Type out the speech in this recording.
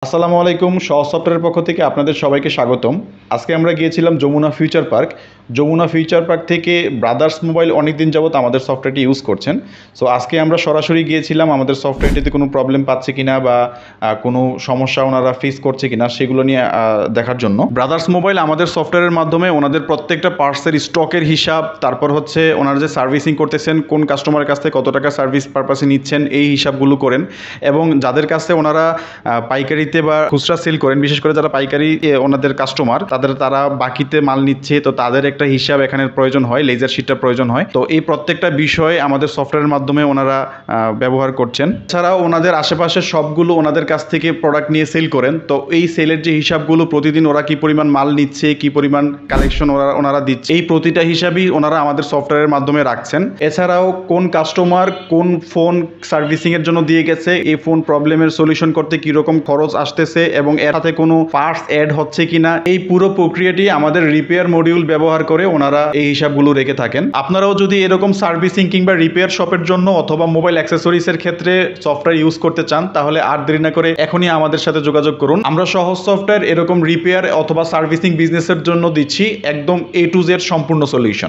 আসসালামু আলাইকুম। সহজ সফটওয়্যারের পক্ষ থেকে আপনাদের সবাইকে স্বাগতম। আজকে আমরা গিয়েছিলাম Jamuna future park. Jamuna future park থেকে ব্রাদার্স মোবাইল অনেক দিন যাবত আমাদের সফটওয়্যারটি ইউজ করছেন। সো আজকে আমরা সরাসরি গিয়েছিলাম আমাদের সফটওয়্যারটিতে কোনো প্রবলেম পাচ্ছে কিনা বা কোনো সমস্যা ওনারা ফেস করছে কিনা সেগুলো নিয়ে দেখার জন্য। ব্রাদার্স মোবাইল আমাদের সফটওয়্যারের মাধ্যমে ওনাদের প্রত্যেকটা পার্টসের স্টকের হিসাব, তারপর হচ্ছে ওনারা যে সার্ভিসিং করতেছেন, কোন কাস্টমারের কাছ থেকে কত টাকা সার্ভিস পারপাসে নিচ্ছেন, এই হিসাবগুলো করেন। এবং যাদের কাছে ওনারা পাইকারিতে বা খুচরা সেল করেন, বিশেষ করে যারা পাইকারি ওনাদের কাস্টমার, তারা বাকিতে মাল নিচ্ছে, তো তাদের একটা হিসাব এখানে প্রয়োজন হয়, লেজার শিটটা প্রয়োজন হয়। তো এই প্রত্যেকটা বিষয় আমাদের সফটওয়্যারের মাধ্যমে ওনারা ব্যবহার করছেন। এছাড়াও ওনাদের আশেপাশে সবগুলো ওনাদের কাছ থেকে প্রোডাক্ট নিয়ে সেল করেন। তো এই সেলের যে হিসাবগুলো, প্রতিদিন ওরা কি পরিমাণ মাল নিচ্ছে, কি পরিমাণ কালেকশন ওনারা দিচ্ছে, এই প্রতিটা হিসাবই ওনারা আমাদের সফটওয়্যারের মাধ্যমে রাখছেন। এছাড়াও কোন কাস্টমার কোন ফোন সার্ভিসিং এর জন্য দিয়ে গেছে, এই ফোন প্রবলেমের সলিউশন করতে কি রকম খরচ আসতেছে এবং এর সাথে কোনো পার্টস অ্যাড হচ্ছে কিনা, এই পুরো প্রক্রিয়াটি আমাদের রিপেয়ার মডিউল ব্যবহার করে ওনারা এই হিসাবগুলো রেখে থাকেন। আপনারাও যদি এরকম সার্ভিসিং কিংবা রিপেয়ার শপের জন্য অথবা মোবাইল অ্যাক্সেসরিজ এর ক্ষেত্রে সফটওয়্যার ইউজ করতে চান, তাহলে আর দেরি না করে এখনই আমাদের সাথে যোগাযোগ করুন। আমরা সহজ সফটওয়্যার এরকম রিপেয়ার অথবা সার্ভিসিং বিজনেসের জন্য দিচ্ছি একদম A to Z সম্পূর্ণ সলিউশন।